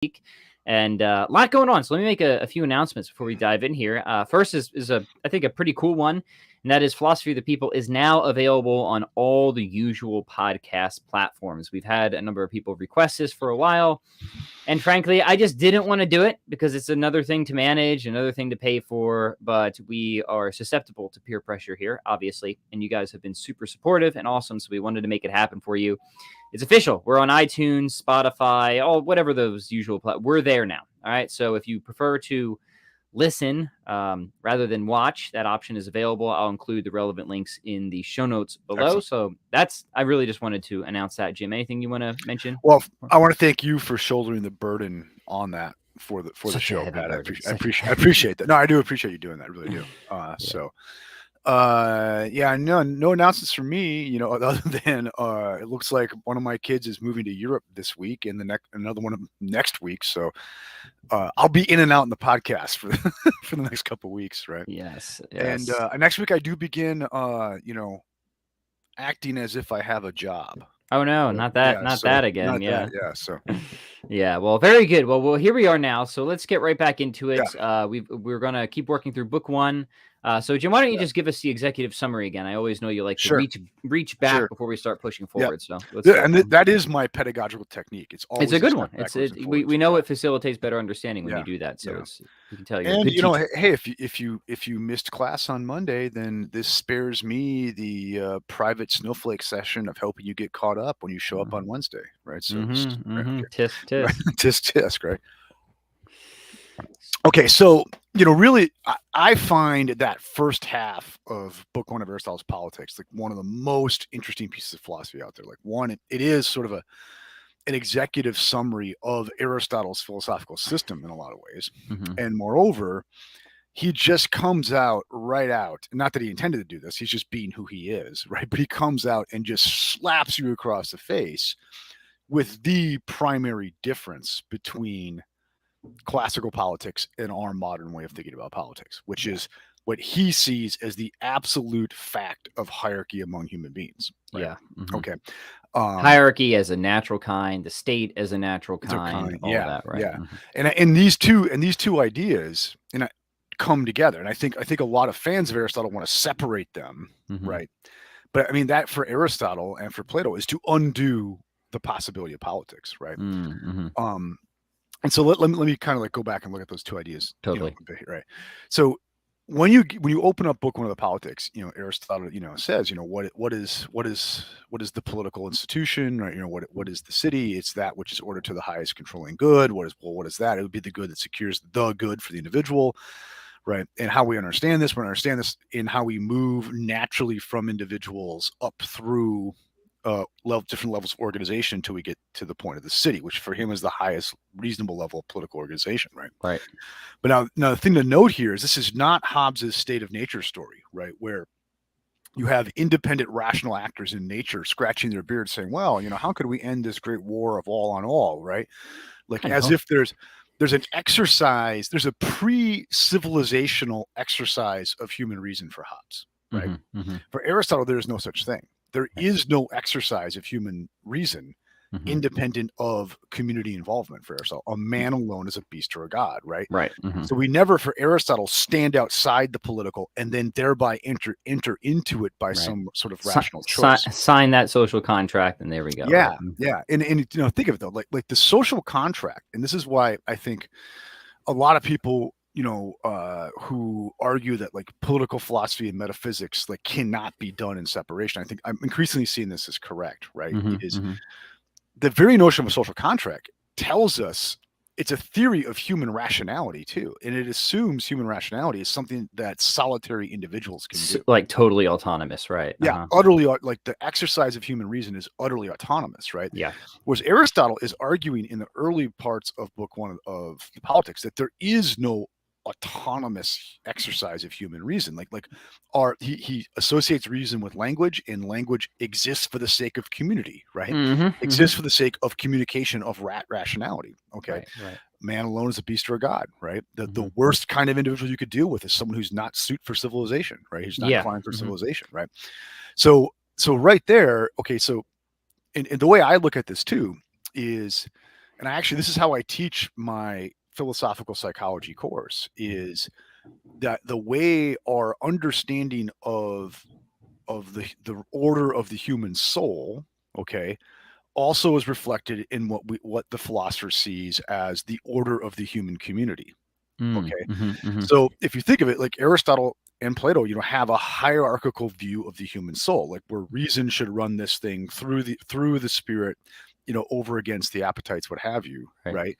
week, and a lot going on. So let me make a few announcements before we dive in here. First is I think a pretty cool one, and that is Philosophy of the People is now available on all the usual podcast platforms. We've had a number of people request this for a while, and frankly, I just didn't want to do it because it's another thing to manage, another thing to pay for, but we are susceptible to peer pressure here, obviously, and you guys have been super supportive and awesome, so we wanted to make it happen for you. It's official. We're on iTunes, Spotify, whatever those usual we're there now. All right. So if you prefer to listen rather than watch, that option is available. I'll include the relevant links in the show notes below. Excellent. So I really just wanted to announce that. Jim, anything you want to mention? Well, I want to thank you for shouldering the burden on that for the show, Pat. I appreciate that. No, I do appreciate you doing that. I really do. So. No announcements from me, other than it looks like one of my kids is moving to Europe this week and another one next week. So I'll be in and out in the podcast for for the next couple of weeks, right? Yes. And next week I do begin acting as if I have a job. Oh no, not that again. So yeah, well, very good. Well, here we are now. So let's get right back into it. Yeah. We're gonna keep working through book one. So Jim, why don't you just give us the executive summary again? I always know you like to reach back before we start pushing forward. So that is my pedagogical technique. It's always a good one. We know it facilitates better understanding when you do that. So you can tell you're hey, if you missed class on Monday, then this spares me the private snowflake session of helping you get caught up when you show up on Wednesday, right? So tisk, right? Okay, so really, I find that first half of book one of Aristotle's Politics like one of the most interesting pieces of philosophy out there. Like one, it is sort of an executive summary of Aristotle's philosophical system in a lot of ways, and moreover, he just comes out right out. Not that he intended to do this; he's just being who he is, right? But he comes out and just slaps you across the face with the primary difference between classical politics and our modern way of thinking about politics, which is what he sees as the absolute fact of hierarchy among human beings. Right? Yeah. Okay. Hierarchy as a natural kind, the state as a natural kind, all that, right? Yeah. And these two ideas come together. And I think a lot of fans of Aristotle want to separate them, right? But I mean, that for Aristotle and for Plato is to undo the possibility of politics, right? And so let me kind of like go back and look at those two ideas. Totally. Right. So when you open up book one of the Politics, Aristotle, says, what is the political institution, right? What is the city? It's that which is ordered to the highest controlling good. What is that? It would be the good that secures the good for the individual, right? And how we understand this, in how we move naturally from individuals up through different levels of organization until we get to the point of the city, which for him is the highest reasonable level of political organization, right? Right. But now the thing to note here is this is not Hobbes's state of nature story, right? Where you have independent rational actors in nature scratching their beards saying, well, how could we end this great war of all on all, right? Like as if there's an exercise, there's a pre-civilizational exercise of human reason for Hobbes, right? For Aristotle, there is no such thing. There is no exercise of human reason independent of community involvement for Aristotle. A man alone is a beast or a god, right? Right. So we never, for Aristotle, stand outside the political and then thereby enter into it by some sort of rational choice. Sign that social contract, and there we go. Yeah, yeah. And think of it though, like the social contract, and this is why I think a lot of people who argue that like political philosophy and metaphysics like cannot be done in separation. I think I'm increasingly seeing this as correct, right? It is the very notion of a social contract tells us it's a theory of human rationality too. And it assumes human rationality is something that solitary individuals can do. Like totally autonomous, right? Yeah, utterly, like the exercise of human reason is utterly autonomous, right? Yeah. Whereas Aristotle is arguing in the early parts of book one of the Politics that there is no autonomous exercise of human reason. He associates reason with language, and language exists for the sake of community, right? Exists for the sake of communication of rationality. Okay. Right. Man alone is a beast or a god, right? The worst kind of individual you could deal with is someone who's not suited for civilization, right? Who's not inclined for civilization, right? So right there, okay, so and the way I look at this too is And this is how I teach my philosophical psychology course, is that the way our understanding of the order of the human soul, okay, also is reflected in what the philosopher sees as the order of the human community. Okay. So if you think of it, like Aristotle and Plato, have a hierarchical view of the human soul, like where reason should run this thing through the spirit, over against the appetites, what have you, right?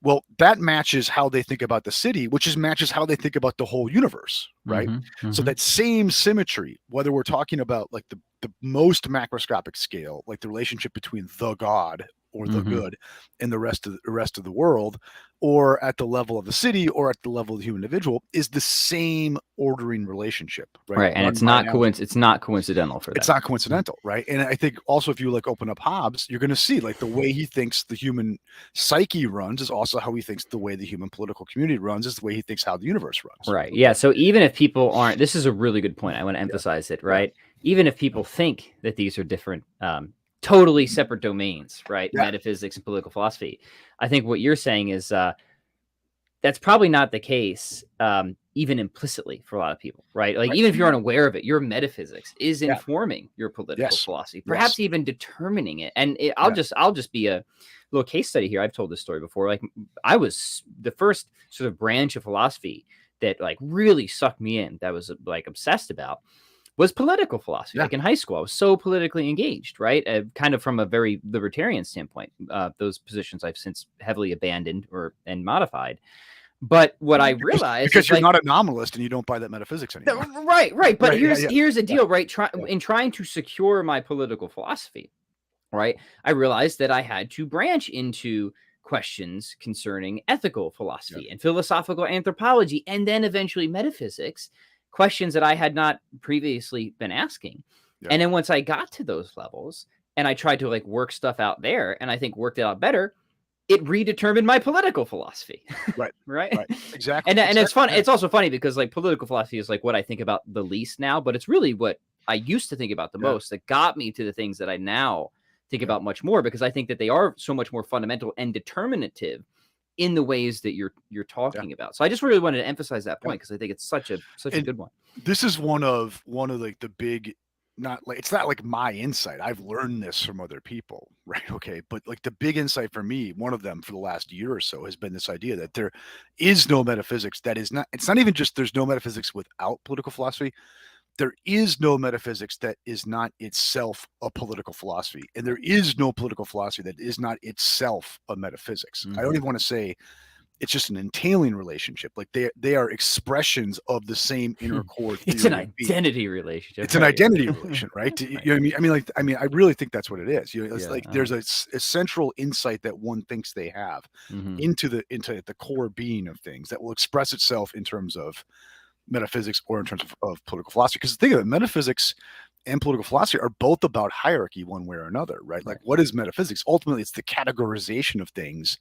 Well, that matches how they think about the city, which matches how they think about the whole universe, right? So that same symmetry, whether we're talking about like the most macroscopic scale, like the relationship between the God or the good and the rest of the world, or at the level of the city, or at the level of the human individual, is the same ordering relationship, right? Right, and it's not coincidental for that. It's not coincidental, right? And I think also, if you like open up Hobbes, you're going to see like the way he thinks the human psyche runs is also how he thinks the way the human political community runs is the way he thinks how the universe runs. Right. Yeah. So even if people aren't, this is a really good point. I want to emphasize it, right? Even if people think that these are different, totally separate domains, right? Metaphysics and political philosophy. I think what you're saying is that's probably not the case, even implicitly for a lot of people, right? Like even if you're unaware of it, your metaphysics is informing your political philosophy, perhaps even determining it. And I'll just be a little case study here. I've told this story before. Like I was the first sort of branch of philosophy that like really sucked me in, that was like obsessed about, was political philosophy. Like in high school, I was so politically engaged, right? Kind of from a very libertarian standpoint. Those positions I've since heavily abandoned and modified. But what I realized because you're not a nominalist and you don't buy that metaphysics anymore. Right. But here's the deal, right? In trying to secure my political philosophy, right, I realized that I had to branch into questions concerning ethical philosophy and philosophical anthropology, and then eventually metaphysics, questions that I had not previously been asking. And then once I got to those levels and I tried to like work stuff out there, and I think worked it out better, it redetermined my political philosophy. Right. Exactly. And it's fun. It's also funny because like political philosophy is like what I think about the least now, but it's really what I used to think about the most that got me to the things that I now think about much more, because I think that they are so much more fundamental and determinative in the ways that you're talking about. So I just really wanted to emphasize that point because I think it's such a good one. This is one of like the big, it's not like my insight. I've learned this from other people, right? Okay. But like the big insight for me, one of them for the last year or so, has been this idea that there is no metaphysics it's not even just there's no metaphysics without political philosophy. There is no metaphysics that is not itself a political philosophy. And there is no political philosophy that is not itself a metaphysics. I don't even want to say it's just an entailing relationship. Like they are expressions of the same inner core. It's an identity relationship. It's an identity relation, right? You know what I mean? I really think that's what it is. It's like there's a central insight that one thinks they have into the core being of things that will express itself in terms of metaphysics or in terms of political philosophy. Because think of it, metaphysics and political philosophy are both about hierarchy one way or another, right? Like what is metaphysics? Ultimately, it's the categorization of things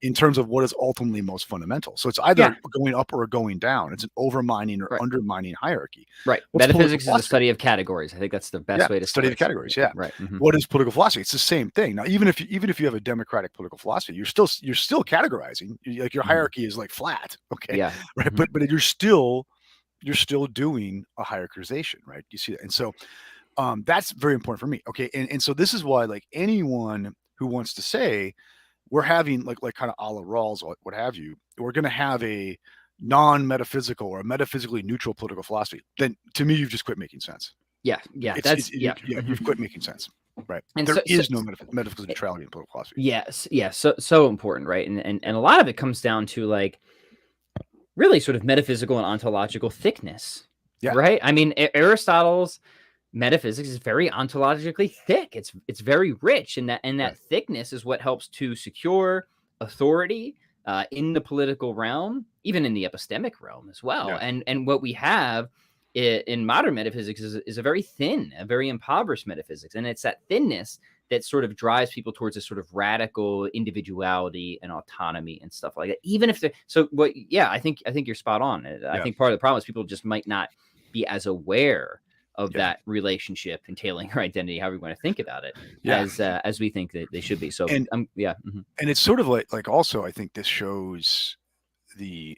in terms of what is ultimately most fundamental. So it's either going up or going down. It's an overmining or undermining hierarchy. Right. Metaphysics is a study of categories. I think that's the best way to study of categories. Yeah. Right. What is political philosophy? It's the same thing. Now, even if you have a democratic political philosophy, you're still categorizing. Like your hierarchy is like flat. Okay. Yeah. Right. But you're still doing a hierarchization, right? You see that. And so that's very important for me. Okay. And so this is why, like, anyone who wants to say we're having like kind of a la Rawls, what have you, we're going to have a non-metaphysical or a metaphysically neutral political philosophy, then to me, you've just quit making sense. Yeah. You've quit making sense. Right. And there is no metaphysical neutrality in political philosophy. Yes. Yeah. So important. Right. And a lot of it comes down to like, really sort of metaphysical and ontological thickness, right? I mean, Aristotle's metaphysics is very ontologically thick. It's very rich, and that thickness is what helps to secure authority in the political realm, even in the epistemic realm as well. And what we have in modern metaphysics is a very thin, a very impoverished metaphysics, and it's that thinness that sort of drives people towards this sort of radical individuality and autonomy and stuff like that. Even if I think you're spot on. I think part of the problem is people just might not be as aware of that relationship entailing her identity, however you want to think about it, as we think that they should be. So, And and it's sort of like also, I think this shows the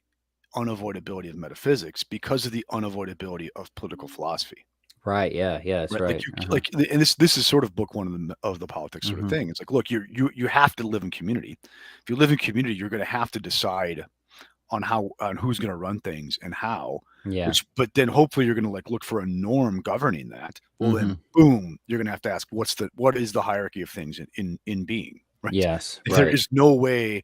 unavoidability of metaphysics because of the unavoidability of political philosophy. Right. Yeah. Yeah. That's right. And this is sort of book one of the politics sort of thing. It's like, look, you have to live in community. If you live in community, you're going to have to decide on who's going to run things and how. Yeah. But then hopefully you're going to like look for a norm governing that. Well, then boom, you're going to have to ask what is the hierarchy of things in being. Right. Yes. There is no way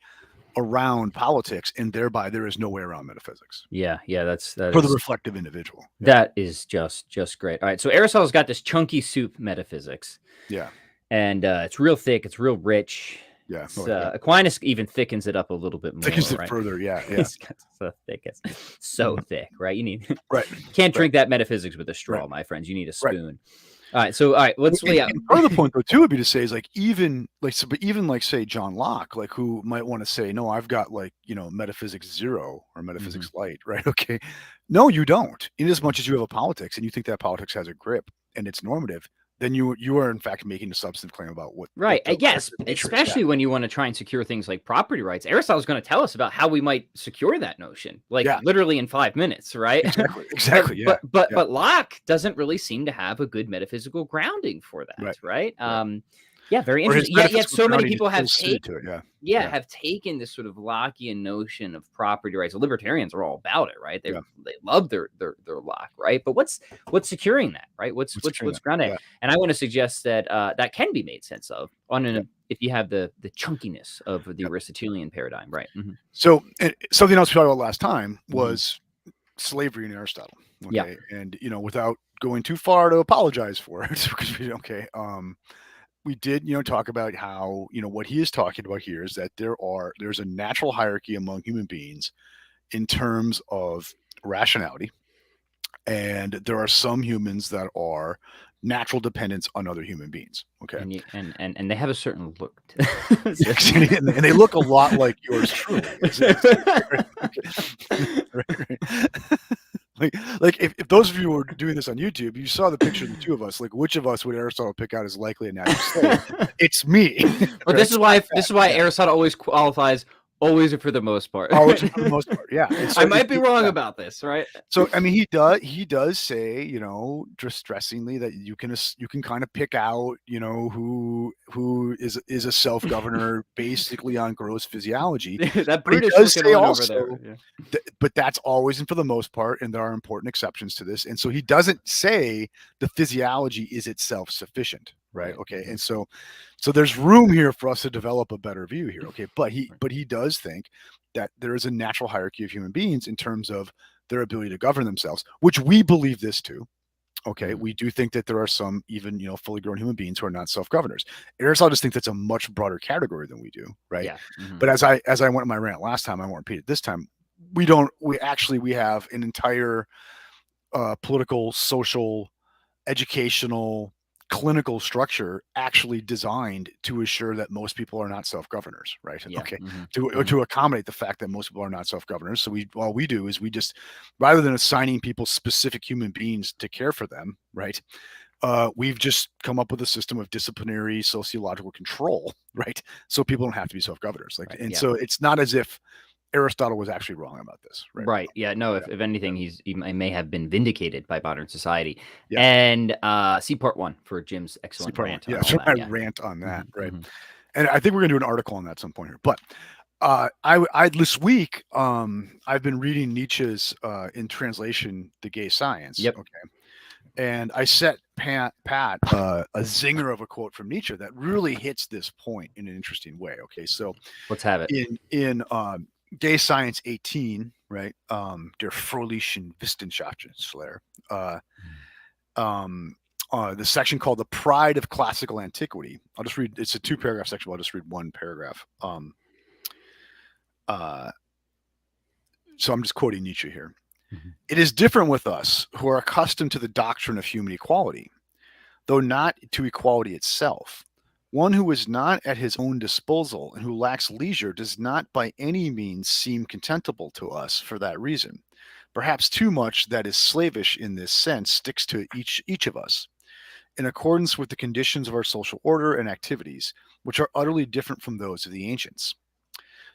around politics, and thereby there is no way around metaphysics. Yeah, that for the reflective individual. That is just great. All right, so Aristotle's got this chunky soup metaphysics. Yeah, and it's real thick. It's real rich. Yeah, Aquinas even thickens it up a little bit more. Thickens it further. Yeah. It's so thick. It's so thick, right? You need can't drink that metaphysics with a straw, my friends. You need a spoon. All right, let's lay out. Part of the point though too would be to say is like even say John Locke, like who might want to say, no, I've got like, metaphysics 0 or metaphysics light, right? Okay. No, you don't. In as much as you have a politics and you think that politics has a grip and it's normative, then you are in fact making a substantive claim about what. Right. Yes. Especially when you want to try and secure things like property rights. Aristotle's going to tell us about how we might secure that notion, literally in 5 minutes, right? Exactly. Yeah. But Locke doesn't really seem to have a good metaphysical grounding for that, right? Yeah, very interesting. Yet so many people have taken have taken this sort of Lockean notion of property rights. The libertarians are all about it, right? They love their Locke, right? But what's securing that, right? What's grounding? Yeah. And I want to suggest that that can be made sense of if you have the chunkiness of the Aristotelian paradigm, right? So something else we talked about last time was slavery in Aristotle. Okay, and without going too far to apologize for it, because we did, talk about how, what he is talking about here is that there's a natural hierarchy among human beings in terms of rationality. And there are some humans that are natural dependents on other human beings. Okay. And they have a certain look. And they look a lot like yours truly. Like if those of you who are doing this on YouTube, you saw the picture of the two of us. Like, which of us would Aristotle pick out as likely a natural slave? It's me. But this is why Aristotle always qualifies always for the most part. Always for the most part, yeah. So I might be wrong about this, right? So I mean, he does say, distressingly, that you can kind of pick out, who is a self-governor basically on gross physiology. That British does say also, over there. Yeah. But that's always and for the most part, and there are important exceptions to this. And so he doesn't say the physiology is itself sufficient. Right. Okay. And so there's room here for us to develop a better view here. Okay. But he does think that there is a natural hierarchy of human beings in terms of their ability to govern themselves, which we believe this too. Okay. We do think that there are some even, fully grown human beings who are not self-governors. Aristotle just thinks that's a much broader category than we do. Right. Yeah. But as I went in my rant last time, I won't repeat it this time. We have an entire political, social, educational, clinical structure actually designed to assure that most people are not self-governors, right? Yeah. Okay. To accommodate the fact that most people are not self-governors. So all we do is we just, rather than assigning people specific human beings to care for them, right? We've just come up with a system of disciplinary sociological control, right? So people don't have to be self-governors. So it's not as if Aristotle was actually wrong about this, right? Right. Yeah. No. If anything, he may have been vindicated by modern society. Yeah. And see part 1 for Jim's excellent rant. Rant on that, right? And I think we're gonna do an article on that at some point here. But I this week I've been reading Nietzsche's in translation, The Gay Science. Yep. Okay. And I set Pat a zinger of a quote from Nietzsche that really hits this point in an interesting way. Okay. So let's have it. In Gay Science 18, right? Der fröhlichen Wissenschaftslehre. The section called The Pride of Classical Antiquity. I'll just read, it's a 2-paragraph section, but I'll just read one paragraph. So I'm just quoting Nietzsche here. It is different with us who are accustomed to the doctrine of human equality, though not to equality itself. One who is not at his own disposal and who lacks leisure does not by any means seem contemptible to us for that reason. Perhaps too much that is slavish in this sense sticks to each of us, in accordance with the conditions of our social order and activities, which are utterly different from those of the ancients.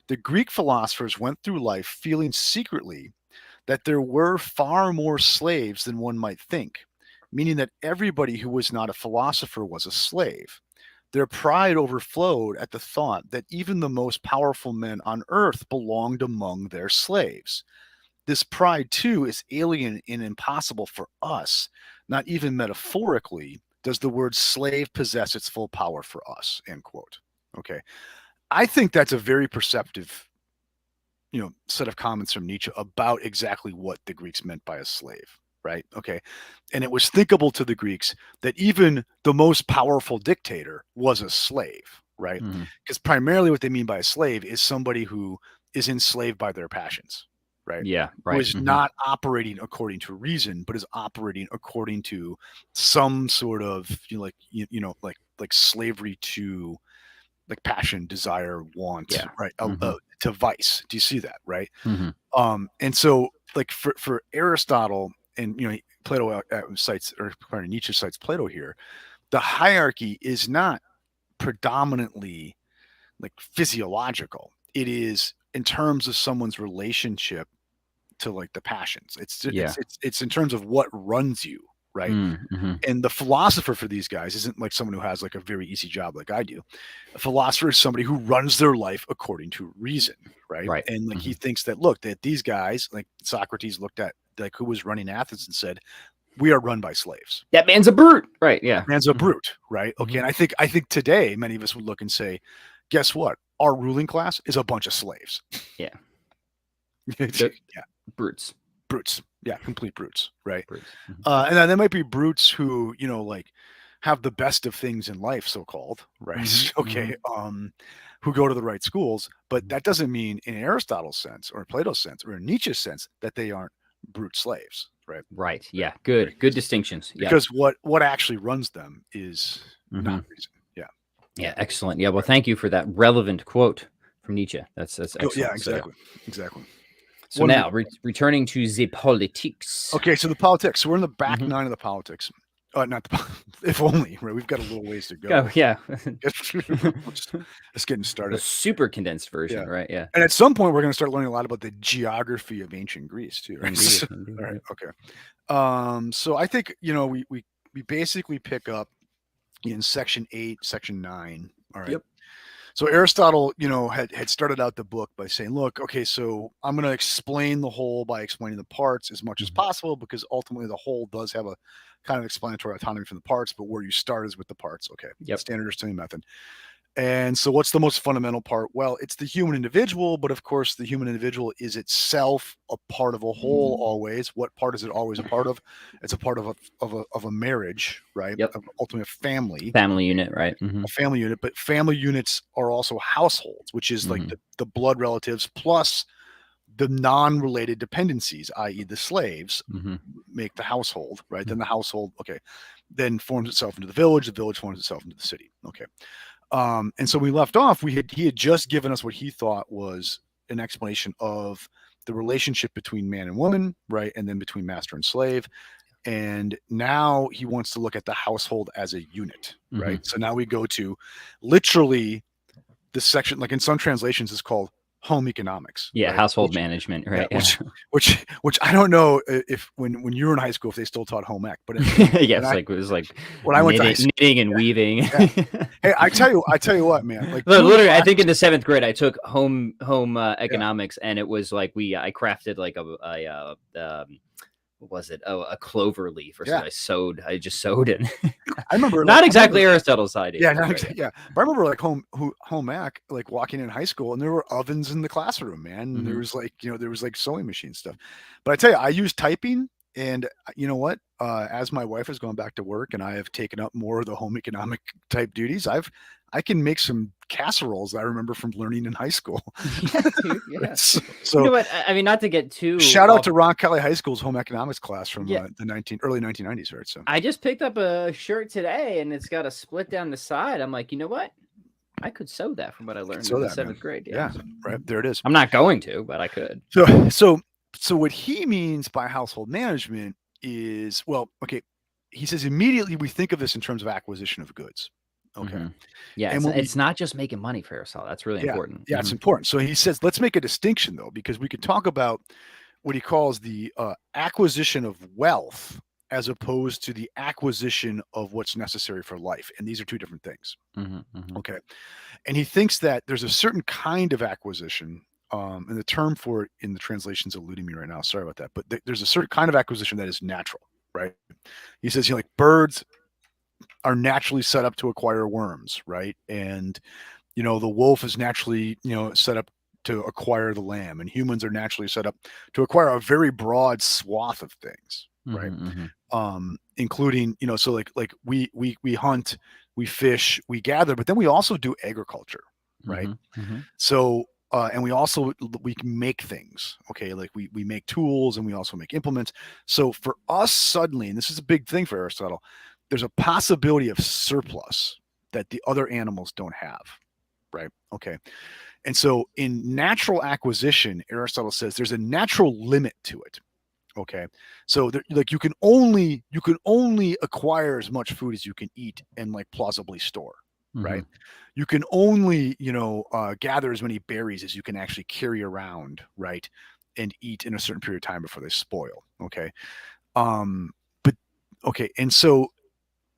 The Greek philosophers went through life feeling secretly that there were far more slaves than one might think, meaning that everybody who was not a philosopher was a slave. Their pride overflowed at the thought that even the most powerful men on earth belonged among their slaves. This pride, too, is alien and impossible for us. Not even metaphorically does the word slave possess its full power for us, end quote. Okay. I think that's a very perceptive, set of comments from Nietzsche about exactly what the Greeks meant by a slave, right? Okay. And it was thinkable to the Greeks that even the most powerful dictator was a slave, right? Because primarily what they mean by a slave is somebody who is enslaved by their passions, right? Yeah, right. Who is not operating according to reason, but is operating according to some sort of, like slavery to like passion, desire, want, right? To vice. Do you see that, right? And so like for Aristotle, and Plato cites, or Nietzsche cites Plato here, the hierarchy is not predominantly like physiological. It is in terms of someone's relationship to like the passions. It's in terms of what runs you, right? And the philosopher for these guys isn't like someone who has like a very easy job like I do. A philosopher is somebody who runs their life according to reason, right? And like he thinks that, look, that these guys, like Socrates looked at like who was running Athens and said, we are run by slaves. That man's a brute, right? Yeah, that man's a brute, right? Okay, and I think today many of us would look and say, guess what? Our ruling class is a bunch of slaves. Yeah, brutes. Yeah, complete brutes, right? And then there might be brutes who, like have the best of things in life, so-called, right? Okay, who go to the right schools, but that doesn't mean in Aristotle's sense or Plato's sense or in Nietzsche's sense that they aren't brute slaves, right? Right. Yeah. Good distinctions. Yeah. Because what actually runs them is not reason. Yeah. Yeah. Excellent. Yeah. Well, thank you for that relevant quote from Nietzsche. That's excellent. Yeah. Exactly. So now returning to the politics. Okay. So the politics. So we're in the back nine of the politics. Not the, if only, right? We've got a little ways to go. Yeah. Just getting started. A super condensed version, right? Yeah. And at some point, we're going to start learning a lot about the geography of ancient Greece too, right? Indeed. All right. Okay. So I think, we basically pick up in section 8, section 9. All right. Yep. So Aristotle, had started out the book by saying, look, okay, so I'm going to explain the whole by explaining the parts as much as possible, because ultimately the whole does have a kind of explanatory autonomy from the parts, but where you start is with the parts. Okay. Yep. Standard Aristotelian method. And so what's the most fundamental part? Well, it's the human individual, but of course the human individual is itself a part of a whole always. What part is it always a part of? It's a part of a marriage, right? Yep. Ultimately a family. Family unit, right? A family unit, but family units are also households, which is like the blood relatives plus the non-related dependencies, i.e. the slaves, make the household, right? Then the household, then forms itself into the village forms itself into the city. Okay. And so we left off, he had just given us what he thought was an explanation of the relationship between man and woman, right? And then between master and slave. And now he wants to look at the household as a unit, right? So now we go to literally this section, like in some translations is called home economics. Yeah, right? Household management, right? Yeah, which I don't know if when you were in high school if they still taught home ec, but it was like when I went to knitting and weaving. Hey, I tell you what, man. Like literally, I think in the 7th grade I took home economics, and it was like I crafted like a what was it? Oh, a clover leaf or something. I just sewed it. I remember not exactly Aristotle's idea. Yeah, not exactly. Yeah, but I remember like home ec, like walking in high school, and there were ovens in the classroom, man. And there was like there was like sewing machine stuff. But I tell you, I use typing, and you know what? As my wife has gone back to work, and I have taken up more of the home economic type duties, I can make some casseroles I remember from learning in high school. Yeah. So you know what? I mean, not to get too shout out to Ron Kelly High School's home economics class from the early 1990s, right? So I just picked up a shirt today, and it's got a split down the side. I'm like, you know what? I could sew that from what I learned in the 7th grade. Yeah, right there it is. I'm not going to, but I could. So what he means by household management is, well, okay, he says immediately we think of this in terms of acquisition of goods. Okay. Yeah, And when we it's not just making money for Aristotle. That's really important. yeah, it's important. So he says, let's make a distinction though, because we could talk about what he calls the acquisition of wealth as opposed to the acquisition of what's necessary for life. And these are two different things. Okay. And he thinks that there's a certain kind of acquisition, and the term for it in the translation's eluding me right now. Sorry about that. But there's a certain kind of acquisition that is natural, right? He says, like birds are naturally set up to acquire worms, right? And the wolf is naturally, set up to acquire the lamb, and humans are naturally set up to acquire a very broad swath of things, right? Including, so like we hunt, we fish, we gather, but then we also do agriculture, right? So and we can make things, okay? Like we make tools and we also make implements. So for us suddenly, and this is a big thing for Aristotle, there's a possibility of surplus that the other animals don't have, right? Okay. And so in natural acquisition, Aristotle says there's a natural limit to it. Okay. So like you can only acquire as much food as you can eat and like plausibly store, right? You can only, gather as many berries as you can actually carry around, right? And eat in a certain period of time before they spoil. Okay. But okay. And so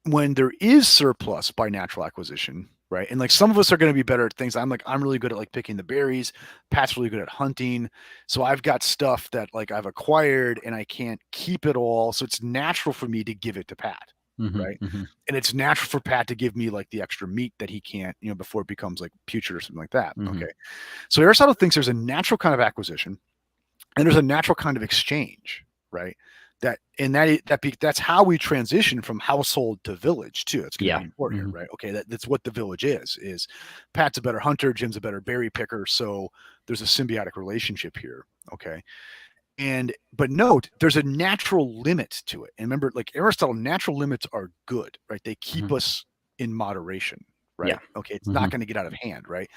when there is surplus by natural acquisition, right? And like some of us are going to be better at things. I'm really good at like picking the berries. Pat's really good at hunting. So I've got stuff that like I've acquired and I can't keep it all. So it's natural for me to give it to Pat. Right. And it's natural for Pat to give me like the extra meat that he can't, before it becomes like putrid or something like that. Okay. So Aristotle thinks there's a natural kind of acquisition and there's a natural kind of exchange, right? That's how we transition from household to village too. It's going to be important here, right? Okay, that's what the village is. Pat's a better hunter, Jim's a better berry picker, so there's a symbiotic relationship here. Okay, but note there's a natural limit to it. And remember, like Aristotle, natural limits are good, right? They keep us in moderation, right? Okay, it's not going to get out of hand, right?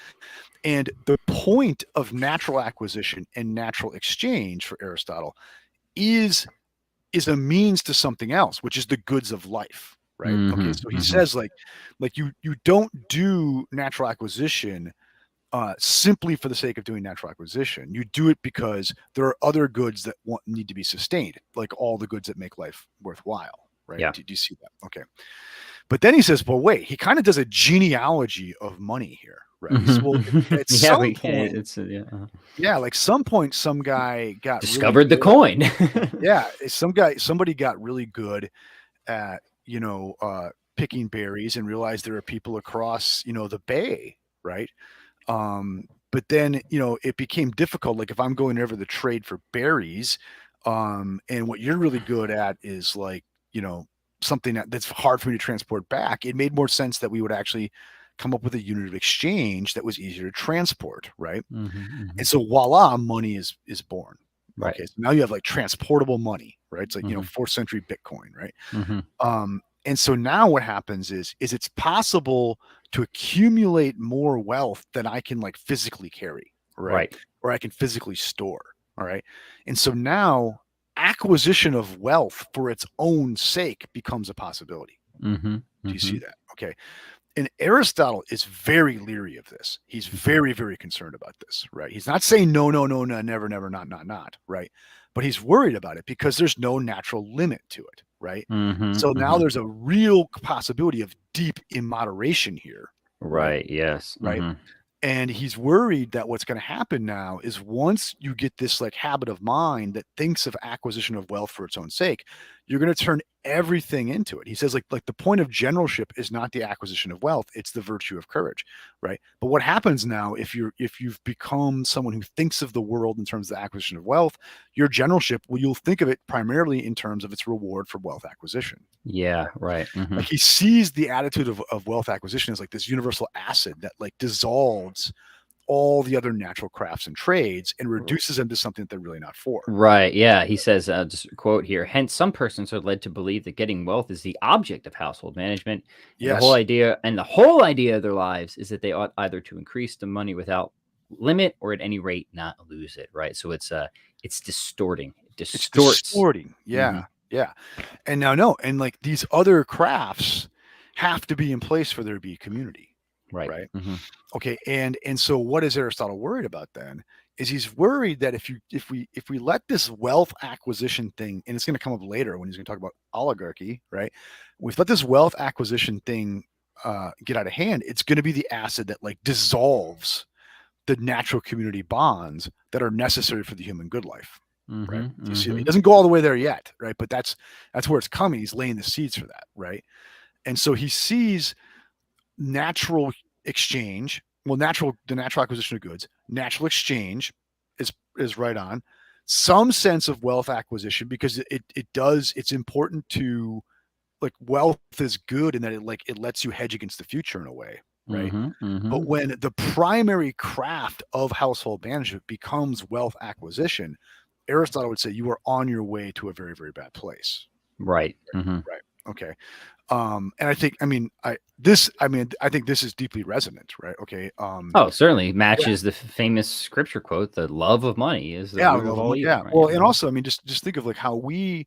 And the point of natural acquisition and natural exchange for Aristotle is a means to something else, which is the goods of life, right? Okay, so he says like you don't do natural acquisition simply for the sake of doing natural acquisition. You do it because there are other goods that need to be sustained, like all the goods that make life worthwhile, right? Yeah. Do you see that? Okay. But then he says, well, wait, he kind of does a genealogy of money here, right? He says, well, at some point, like some point, some guy got discovered the coin. Yeah, somebody got really good at picking berries and realized there are people across the bay, right? But then it became difficult. Like if I'm going over the trade for berries, and what you're really good at is like something that's hard for me to transport back, it made more sense that we would actually come up with a unit of exchange that was easier to transport, right? And so voila, money is born. Right. Okay, so now you have like transportable money, right? It's like 4th century Bitcoin, right? And so now what happens is it's possible to accumulate more wealth than I can like physically carry, right? Or I can physically store. All right. And so now acquisition of wealth for its own sake becomes a possibility. Do you see that? Okay. And Aristotle is very leery of this. He's very, very concerned about this, right? He's not saying no, never, not, right? But he's worried about it because there's no natural limit to it, right? So now there's a real possibility of deep immoderation here. Right. Yes. Right. And he's worried that what's going to happen now is once you get this like habit of mind that thinks of acquisition of wealth for its own sake, you're going to turn everything into it. He says like the point of generalship is not the acquisition of wealth, it's the virtue of courage, right? But what happens now if you've become someone who thinks of the world in terms of the acquisition of wealth, your generalship, well, you'll think of it primarily in terms of its reward for wealth acquisition. Yeah, right. Like he sees the attitude of wealth acquisition as like this universal acid that like dissolves all the other natural crafts and trades and reduces them to something that they're really not for. Right. Yeah. He says, just a quote here, hence some persons are led to believe that getting wealth is the object of household management. And the whole idea of their lives is that they ought either to increase the money without limit or at any rate not lose it, right? So it's distorting. It It's distorts. distorting. Yeah. Yeah. And now, no, and like these other crafts have to be in place for there to be a community, Right. right? Okay. And so what is Aristotle worried about then? Is he's worried that if we let this wealth acquisition thing, and it's going to come up later when he's going to talk about oligarchy, right? We let this wealth acquisition thing get out of hand, it's going to be the acid that like dissolves the natural community bonds that are necessary for the human good life. Right. You see, he doesn't go all the way there yet, right? But that's where it's coming. He's laying the seeds for that, right? And so he sees natural exchange, the natural acquisition of goods, natural exchange is right on. Some sense of wealth acquisition, because it's important to, like, wealth is good in that it lets you hedge against the future in a way, right? But when the primary craft of household management becomes wealth acquisition, Aristotle would say you are on your way to a very, very bad place. Right. Right. Okay. And I think, I think this is deeply resonant, right? Okay. Oh, certainly matches the famous scripture quote: "The love of money is the root of all evil." Yeah. Right? Well, and also, just think of like how we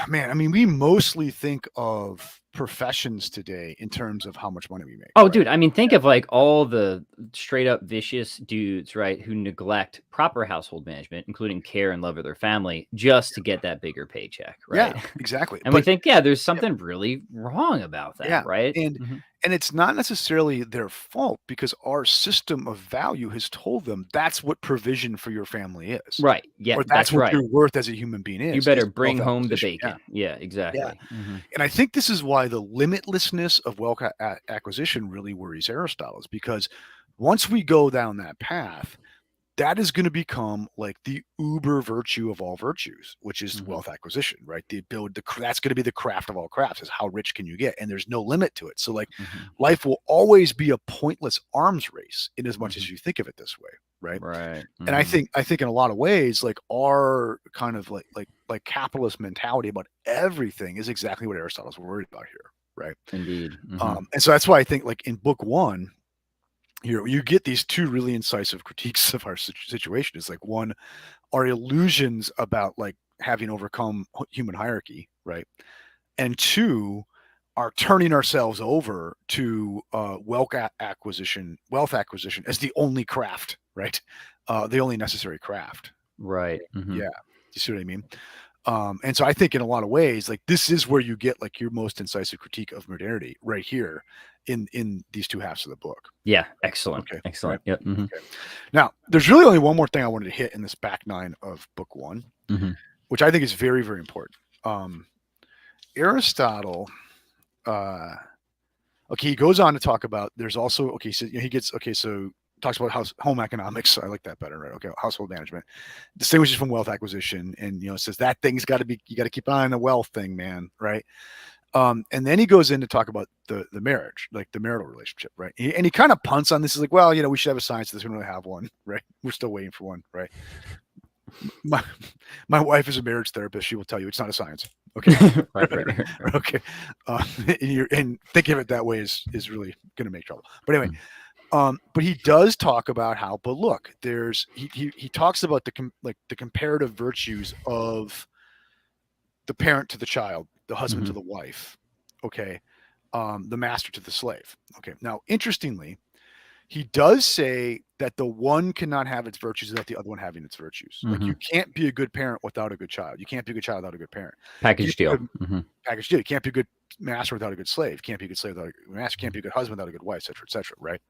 mostly think of professions today in terms of how much money we make. Oh, right? dude, think of like all the straight up vicious dudes, right, who neglect proper household management, including care and love of their family, just to get that bigger paycheck, right? Yeah, exactly. And we think, there's something really wrong about that, Yeah, right? and it's not necessarily their fault, because our system of value has told them that's what provision for your family is. Right. Yeah, Or that's that's what right. your worth as a human being is. You better is bring wealth home the acquisition. bacon. Yeah, exactly. Yeah. And I think this is why the limitlessness of wealth acquisition really worries Aristotle, is because once we go down that path, that is going to become like the uber virtue of all virtues, which is wealth acquisition, right? That's going to be the craft of all crafts, is how rich can you get, and there's no limit to it. So like, life will always be a pointless arms race in as much as you think of it this way, right? Right. And I think in a lot of ways, like, our kind of like capitalist mentality about everything is exactly what Aristotle's worried about here, right? Indeed. And so that's why I think, like, in book one, you get these two really incisive critiques of our situation. Is like, one, our illusions about like having overcome human hierarchy, right? And two, are turning ourselves over to wealth acquisition as the only craft, right? The only necessary craft. Right. Yeah. Do you see what I mean? And so I think in a lot of ways, like, this is where you get like your most incisive critique of modernity right here in these two halves of the book. Yeah. Excellent. Okay. Excellent. Right. Yep. Okay. Now, there's really only one more thing I wanted to hit in this back nine of book one, which I think is very, very important. Aristotle, he goes on to talk about, there's also, so talks about home economics. I like that better, right? Okay, household management distinguishes from wealth acquisition, and says that thing's got to be, you got to keep an eye on the wealth thing, man, right? And then he goes in to talk about the marriage, like the marital relationship, right? And he kind of punts on this. He's like, well, we should have a science to this. We don't really have one, right? We're still waiting for one, right? My wife is a marriage therapist. She will tell you it's not a science. Okay. Right. Okay. And thinking of it that way is really going to make trouble. But anyway, but he does talk about how, but look, he talks about the comparative virtues of the parent to the child, the husband to the wife. Okay. The master to the slave. Okay. Now, interestingly, he does say that the one cannot have its virtues without the other one having its virtues. Like, you can't be a good parent without a good child. You can't be a good child without a good parent. Package deal. Package deal. You can't be a good master without a good slave. You can't be a good slave without a good master. You can't be a good husband without a good wife, et cetera, right?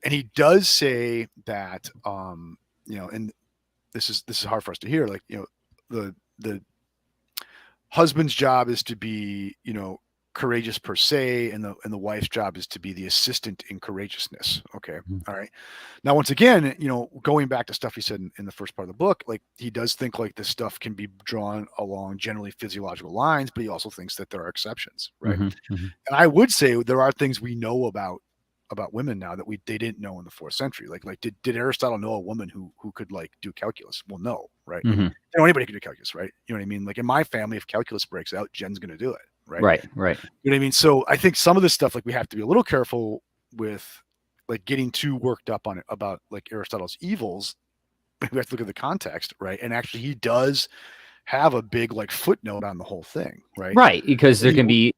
And he does say that, and this is hard for us to hear. Like, the husband's job is to be, courageous per se, and the wife's job is to be the assistant in courageousness. Okay. All right. Now, once again, going back to stuff he said in the first part of the book, like, he does think like this stuff can be drawn along generally physiological lines, but he also thinks that there are exceptions, right? And I would say there are things we know about women now that they didn't know in the 4th century. Like did Aristotle know a woman who could like do calculus? Well, no, right? Anybody can do calculus, right? You know what I mean? Like, in my family, if calculus breaks out, Jen's going to do it, right? Right. You know what I mean? So I think some of this stuff, like, we have to be a little careful with like getting too worked up on it about like Aristotle's evils. We have to look at the context, right? And actually, he does have a big like footnote on the whole thing, right? Right, because there can be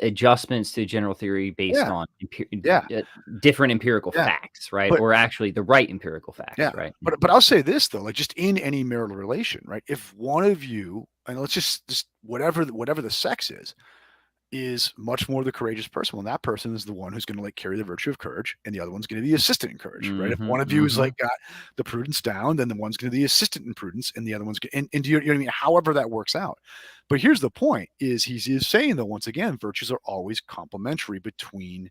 adjustments to general theory based Yeah. on Yeah. different empirical Yeah. facts, right? But Or actually the right empirical facts, yeah, right? but I'll say this though, like just in any marital relation, right? If one of you, and let's just whatever the sex is much more the courageous person, well, that person is the one who's going to like carry the virtue of courage, and the other one's going to be the assistant in courage, right? If one of you is like got the prudence down, then the one's going to be the assistant in prudence, and the other one's and you know what I mean? However that works out. But here's the point: is he's saying though, once again, virtues are always complementary between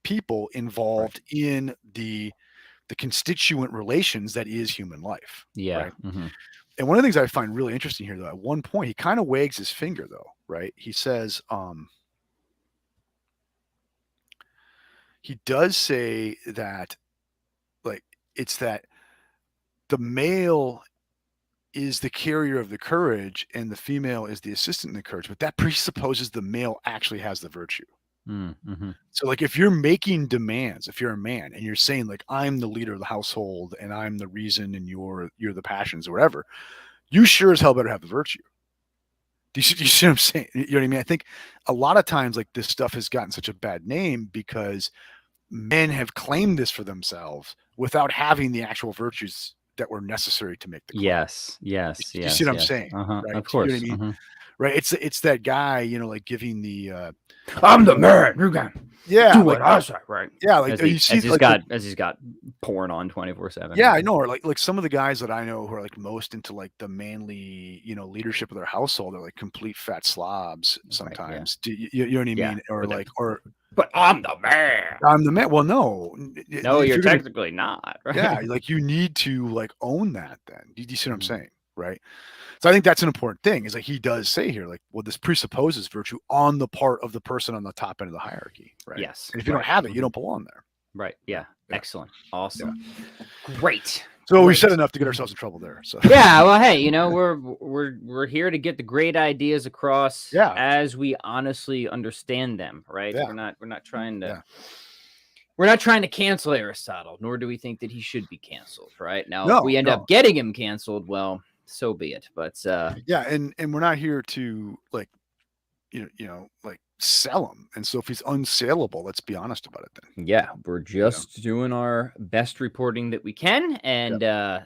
people involved in the constituent relations that is human life. Yeah. Right. And one of the things I find really interesting here, though, at one point, he kind of wags his finger, though, right? He says, he does say that, like, it's that the male is the carrier of the courage and the female is the assistant in the courage, but that presupposes the male actually has the virtue. So, like, if you're making demands, if you're a man and you're saying, like, I'm the leader of the household and I'm the reason and you're the passions or whatever, you sure as hell better have the virtue. Do you see what I'm saying? You know what I mean? I think a lot of times, like, this stuff has gotten such a bad name because men have claimed this for themselves without having the actual virtues that were necessary to make the claim. Yes. You see what I'm saying? Right? Of course. You know what I mean? Right? It's that guy, you know, like giving the I'm the man. You got do what I say, right? Yeah, like As you see, he's like, got porn on 24/7. yeah, I know. Or like some of the guys that I know who are like most into like the manly, you know, leadership of their household are like complete fat slobs sometimes. Do you know what I mean? Or like, but I'm the man. I'm the man. Well, no, you're technically not. Right? Yeah, like you need to like own that. Then do you see what I'm saying? Right. So I think that's an important thing. Is like he does say here, like, well, this presupposes virtue on the part of the person on the top end of the hierarchy, right? Yes. And if you don't have it, you don't belong there. Right. Yeah. Excellent. Awesome. Yeah. Great. So we said enough to get ourselves in trouble there. So yeah, well, hey, you know, we're here to get the great ideas across as we honestly understand them, right? Yeah. We're not trying to we're not trying to cancel Aristotle, nor do we think that he should be canceled, right? Now, if we end up getting him canceled, well, so be it. But yeah, and we're not here to like you know like sell him. And so if he's unsaleable, let's be honest about it then. Yeah, we're just doing our best reporting that we can, and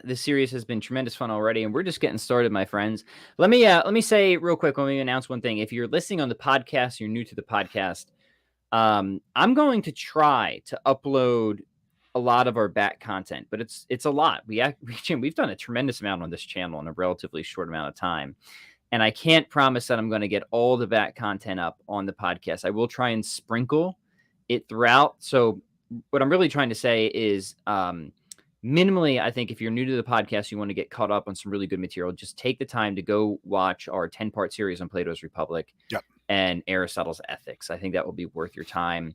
this series has been tremendous fun already, and we're just getting started, my friends. Let me say real quick when we announce one thing. If you're listening on the podcast, you're new to the podcast, I'm going to try to upload a lot of our back content, but it's a lot. We've done a tremendous amount on this channel in a relatively short amount of time. And I can't promise that I'm going to get all the back content up on the podcast. I will try and sprinkle it throughout. So what I'm really trying to say is minimally, I think if you're new to the podcast, you want to get caught up on some really good material, just take the time to go watch our 10-part series on Plato's Republic and Aristotle's Ethics. I think that will be worth your time.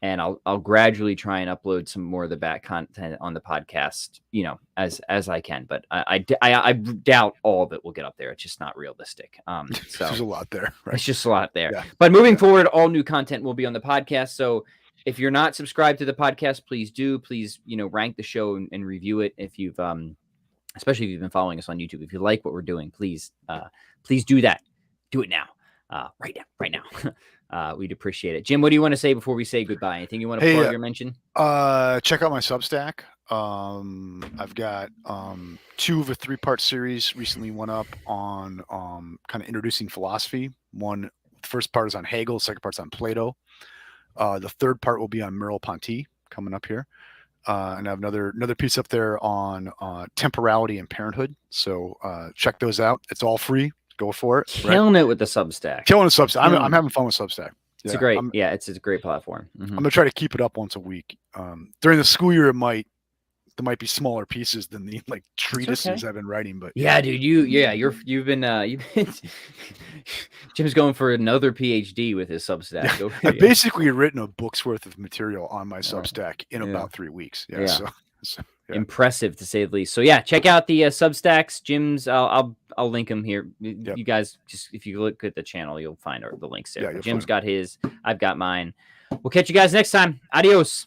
And I'll gradually try and upload some more of the back content on the podcast, you know, as I can. But I doubt all of it will get up there. It's just not realistic. So there's a lot there. Right? It's just a lot there. Yeah. But moving forward, all new content will be on the podcast. So if you're not subscribed to the podcast, please do. Please, you know, rank the show and review it. If you've, especially if you've been following us on YouTube, if you like what we're doing, please do that. Do it now. Right now. We'd appreciate it. Jim, what do you want to say before we say goodbye? Anything you want to plug or mention? Check out my Substack. I've got 2 of a 3-part series recently went up on kind of introducing philosophy. The first part is on Hegel, the second part's on Plato. The third part will be on Merleau-Ponty coming up here. And I have another piece up there on temporality and parenthood. So check those out. It's all free. Go for it. Killing it with the Substack. Killing the Substack. I'm having fun with Substack. It's it's a great platform. I'm gonna try to keep it up once a week. During the school year, there might be smaller pieces than the like treatises I've been writing. But dude, you've been Jim's going for another PhD with his Substack. I've basically written a book's worth of material on my Substack in about 3 weeks. So impressive to say the least. So check out the Substacks. Jim's I'll link them here. You guys, just if you look at the channel, you'll find the links there. Jim's got his, I've got mine. We'll catch you guys next time. Adios.